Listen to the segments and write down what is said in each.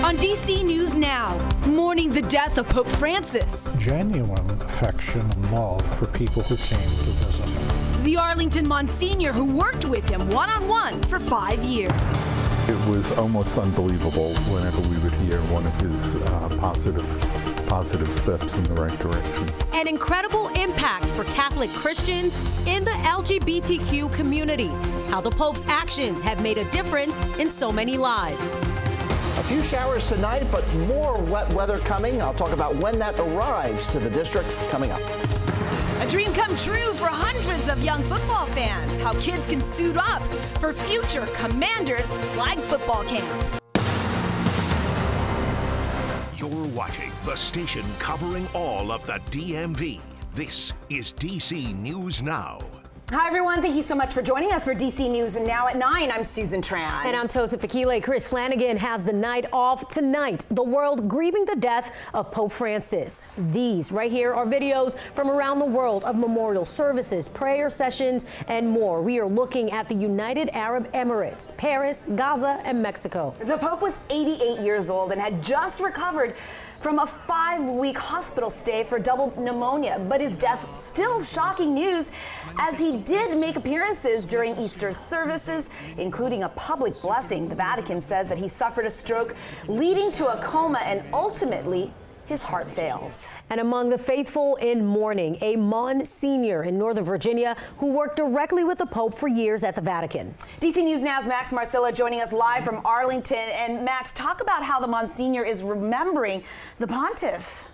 On DC News Now, mourning the death of Pope Francis. Genuine affection and love for people who came to visit him. The Arlington Monsignor who worked with him one-on-one for 5 years. It was almost unbelievable whenever we would hear one of his positive steps in the right direction. An incredible impact for Catholic Christians in the LGBTQ community. How the Pope's actions have made a difference in so many lives. A few showers tonight, but more wet weather coming. I'll talk about when that arrives to the district coming up. A dream come true for hundreds of young football fans. How kids can suit up for future Commanders flag football camp. You're watching the station covering all of the DMV. This is DC News Now. Hi, everyone. Thank you so much for joining us for DC News and Now at 9. I'm Susan Tran. And I'm Tosa Fakile. Chris Flanagan has the night off tonight. The world grieving the death of Pope Francis. These right here are videos from around the world of memorial services, prayer sessions, and more. We are looking at the United Arab Emirates, Paris, Gaza, and Mexico. The Pope was 88 years old and had just recovered from a 5-week hospital stay for double pneumonia, but his death still shocking news as he did make appearances during Easter services, including a public blessing. The Vatican says that he suffered a stroke leading to a coma and ultimately his heart fails. And among the faithful in mourning, a Monsignor in Northern Virginia who worked directly with the Pope for years at the Vatican. DC News Now's Max Marcilla joining us live from Arlington. And Max, talk about how the Monsignor is remembering the pontiff.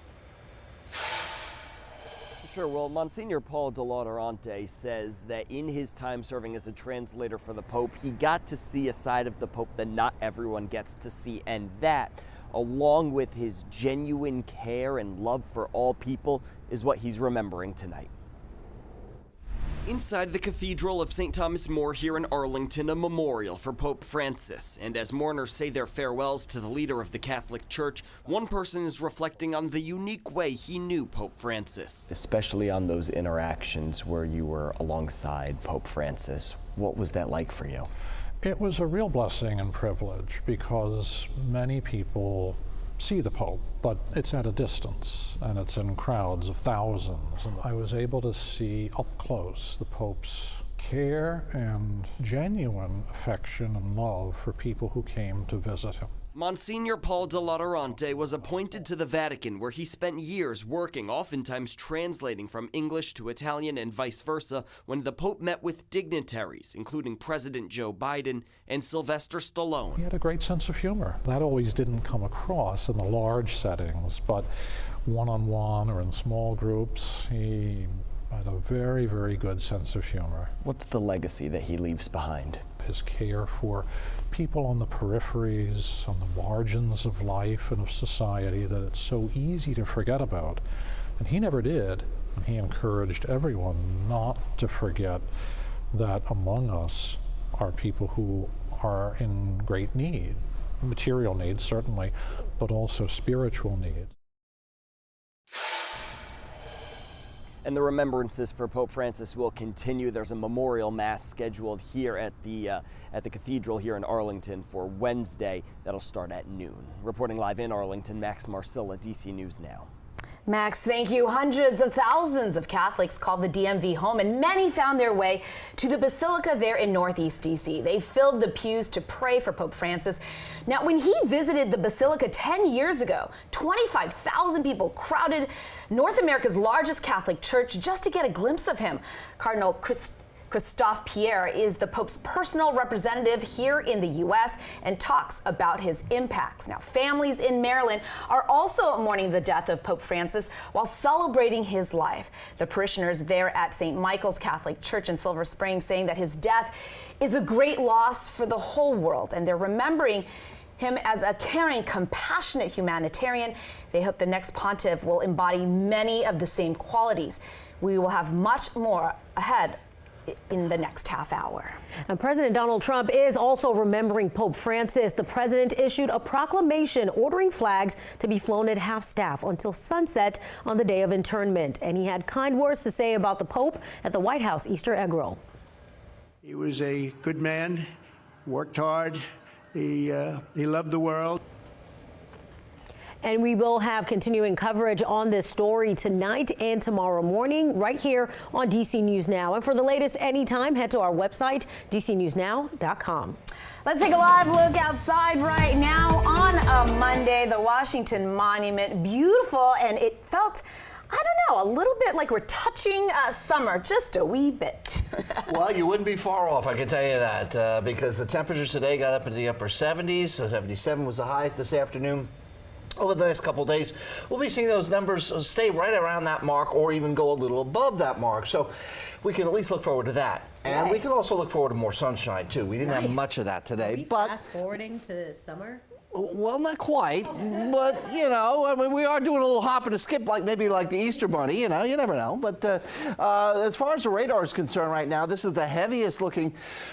Sure. Well, Monsignor Paul Dell'Adarante says that in his time serving as a translator for the Pope, he got to see a side of the Pope that not everyone gets to see, and that, along with his genuine care and love for all people, is what he's remembering tonight. Inside the Cathedral of St. Thomas More here in Arlington, a memorial for Pope Francis. And as mourners say their farewells to the leader of the Catholic Church, one person is reflecting on the unique way he knew Pope Francis. Especially on those interactions where you were alongside Pope Francis. What was that like for you? It was a real blessing and privilege because many people see the Pope, but it's at a distance and it's in crowds of thousands. And I was able to see up close the Pope's care and genuine affection and love for people who came to visit him. Monsignor Paul Dell'Adarante was appointed to the Vatican, where he spent years working, oftentimes translating from English to Italian and vice versa, when the Pope met with dignitaries, including President Joe Biden and Sylvester Stallone. He had a great sense of humor. That always didn't come across in the large settings, but one-on-one or in small groups, he had a very, very good sense of humor. What's the legacy that he leaves behind? His care for people on the peripheries, on the margins of life and of society that it's so easy to forget about. And he never did. And he encouraged everyone not to forget that among us are people who are in great need, material needs certainly, but also spiritual needs. And the remembrances for Pope Francis will continue. There's a memorial mass scheduled here at the cathedral here in Arlington for Wednesday. That'll start at noon. Reporting live in Arlington, Max Marcilla, DC News Now. Max, thank you. Hundreds of thousands of Catholics called the DMV home, and many found their way to the Basilica there in Northeast DC. They filled the pews to pray for Pope Francis. Now, when he visited the Basilica 10 years ago, 25,000 people crowded North America's largest Catholic church just to get a glimpse of him. Cardinal Christophe Pierre is the Pope's personal representative here in the U.S. and talks about his impacts. Now, families in Maryland are also mourning the death of Pope Francis while celebrating his life. The parishioners there at St. Michael's Catholic Church in Silver Spring saying that his death is a great loss for the whole world, and they're remembering him as a caring, compassionate humanitarian. They hope the next pontiff will embody many of the same qualities. We will have much more ahead in the next half hour. And President Donald Trump is also remembering Pope Francis. The president issued a proclamation ordering flags to be flown at half-staff until sunset on the day of internment. And he had kind words to say about the Pope at the White House Easter egg roll. He was a good man, worked hard, he loved the world. And we will have continuing coverage on this story tonight and tomorrow morning right here on DC News Now. And for the latest anytime, head to our website, dcnewsnow.com. Let's take a live look outside right now on a Monday. The Washington Monument, beautiful, and it felt, I don't know, a little bit like we're touching summer, just a wee bit. Well, you wouldn't be far off, I can tell you that, because the temperatures today got up into the upper 70s. 77 was the high this afternoon. Over the next couple of days, we'll be seeing those numbers stay right around that mark or even go a little above that mark. So we can at least look forward to that. And we can also look forward to more sunshine, too. We didn't have much of that today. Are we fast forwarding to summer? Well, not quite, but, you know, I mean, we are doing a little hop and a skip, maybe like the Easter Bunny, you know, you never know. But as far as the radar is concerned right now, this is the heaviest looking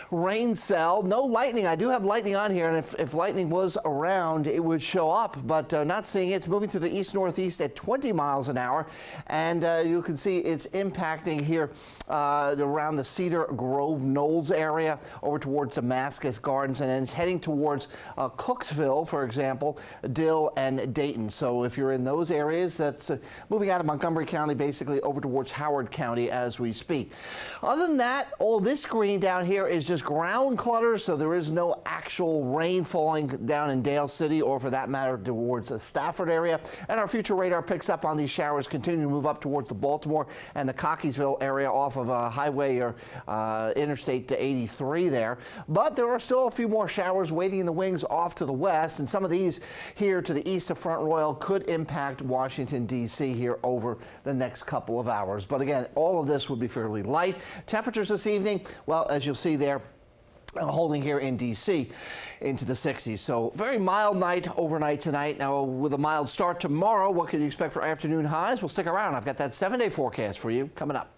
rain cell. No lightning. I do have lightning on here, and if lightning was around, it would show up, but not seeing it. It's moving to the east-northeast at 20 miles an hour, and you can see it's impacting here around the Cedar Grove Knolls area over towards Damascus Gardens, and then it's heading towards Cooksville, for example, Dill and Dayton. So if you're in those areas, that's moving out of Montgomery County, basically over towards Howard County as we speak. Other than that, all this green down here is just ground clutter, so there is no actual rain falling down in Dale City or, for that matter, towards the Stafford area. And our future radar picks up on these showers continue to move up towards the Baltimore and the Cockeysville area off of Highway or Interstate 83 there. But there are still a few more showers waiting in the wings off to the west. And some of these here to the east of Front Royal could impact Washington, D.C. here over the next couple of hours. But again, all of this would be fairly light. Temperatures this evening, well, as you'll see there, holding here in D.C. into the 60s. So very mild night overnight tonight. Now with a mild start tomorrow, what can you expect for afternoon highs? Well, stick around. I've got that 7-day forecast for you coming up.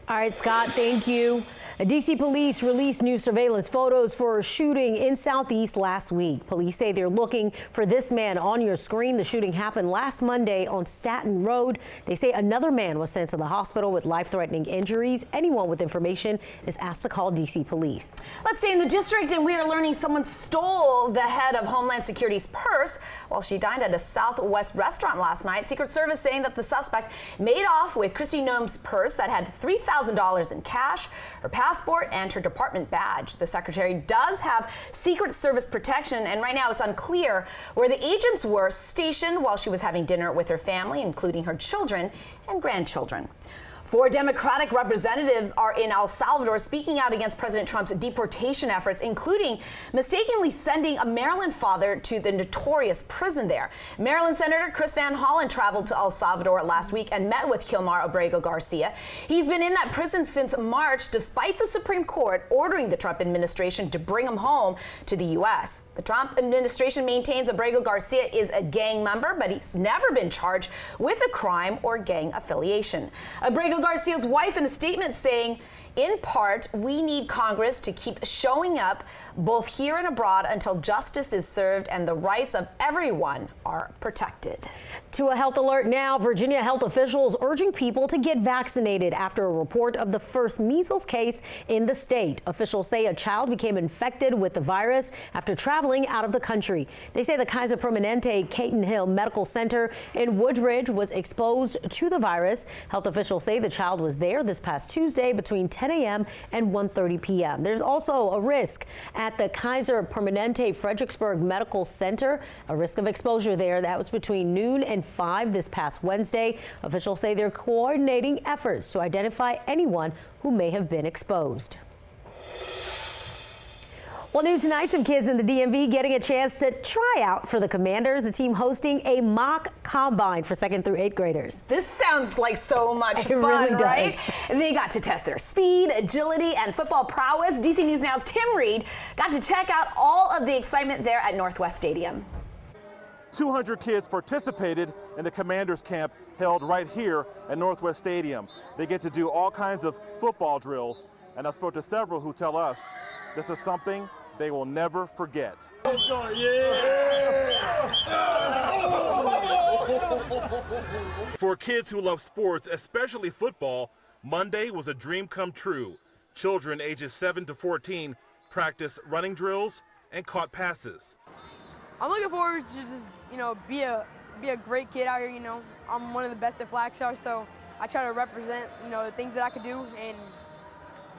All right, Scott, thank you. D.C. police released new surveillance photos for a shooting in Southeast last week. Police say they're looking for this man on your screen. The shooting happened last Monday on Staten Road. They say another man was sent to the hospital with life-threatening injuries. Anyone with information is asked to call D.C. police. Let's stay in the district, and we are learning someone stole the head of Homeland Security's purse while she dined at a Southwest restaurant last night. Secret Service saying that the suspect made off with Kristi Noem's purse that had $3,000 in cash, her passport, and her department badge. The secretary does have Secret Service protection, and right now it's unclear where the agents were stationed while she was having dinner with her family, including her children and grandchildren. 4 Democratic representatives are in El Salvador speaking out against President Trump's deportation efforts, including mistakenly sending a Maryland father to the notorious prison there. Maryland Senator Chris Van Hollen traveled to El Salvador last week and met with Gilmar Abrego Garcia. He's been in that prison since March, despite the Supreme Court ordering the Trump administration to bring him home to the U.S. The Trump administration maintains Abrego Garcia is a gang member, but he's never been charged with a crime or gang affiliation. Abrego Garcia's wife in a statement saying, in part, we need Congress to keep showing up both here and abroad until justice is served and the rights of everyone are protected. To a health alert now, Virginia health officials urging people to get vaccinated after a report of the first measles case in the state. Officials say a child became infected with the virus after traveling out of the country. They say the Kaiser Permanente Caton Hill Medical Center in Woodridge was exposed to the virus. Health officials say the child was there this past Tuesday between 10 a.m. and 1:30 p.m. There's also a risk at the Kaiser Permanente Fredericksburg Medical Center, a risk of exposure there. That was between noon and 5 this past Wednesday. Officials say they're coordinating efforts to identify anyone who may have been exposed. Well, new tonight, some kids in the DMV getting a chance to try out for the Commanders, the team hosting a mock combine for 2nd through 8th graders. This sounds like so much fun, really right? does. They got to test their speed, agility, and football prowess. DC News Now's Tim Reed got to check out all of the excitement there at Northwest Stadium. 200 kids participated in the Commanders camp held right here at Northwest Stadium. They get to do all kinds of football drills, and I spoke to several who tell us this is something they will never forget. For kids who love sports, especially football, Monday was a dream come true. Children ages 7 to 14 practiced running drills and caught passes. I'm looking forward to just, be a great kid out here. I'm one of the best at flag stars, so I try to represent, the things that I could do and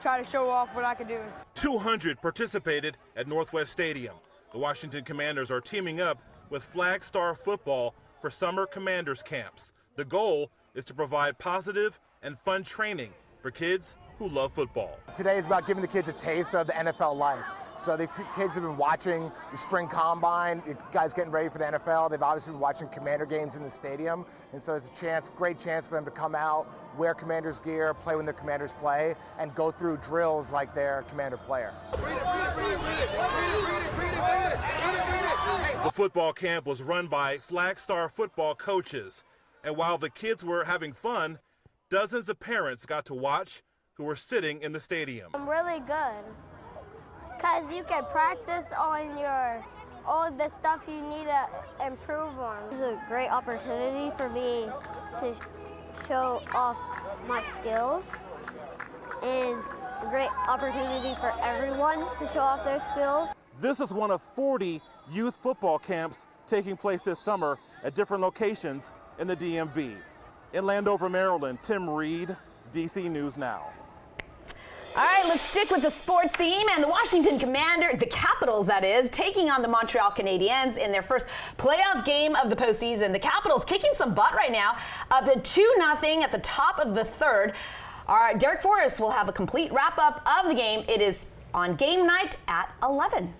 try to show off what I could do. 200 participated at Northwest Stadium. The Washington Commanders are teaming up with Flag Star Football for summer Commanders camps. The goal is to provide positive and fun training for kids who love football. Today is about giving the kids a taste of the NFL life. So the kids have been watching the spring combine, the guys getting ready for the NFL. They've obviously been watching Commander games in the stadium. And so it's a great chance for them to come out, wear Commanders gear, play when their Commanders play, and go through drills like their Commander player. The football camp was run by Flag Star football coaches. And while the kids were having fun, dozens of parents got to watch who were sitting in the stadium. I'm really good, because you can practice on all the stuff you need to improve on. This is a great opportunity for me to show off my skills, and a great opportunity for everyone to show off their skills. This is one of 40 youth football camps taking place this summer at different locations in the DMV. In Landover, Maryland, Tim Reed, DC News Now. All right, let's stick with the sports theme, and the Washington the Capitals that is, taking on the Montreal Canadiens in their first playoff game of the postseason. The Capitals kicking some butt right now, up at 2-0 at the top of the third. Derek Forrest will have a complete wrap-up of the game. It is on game night at 11.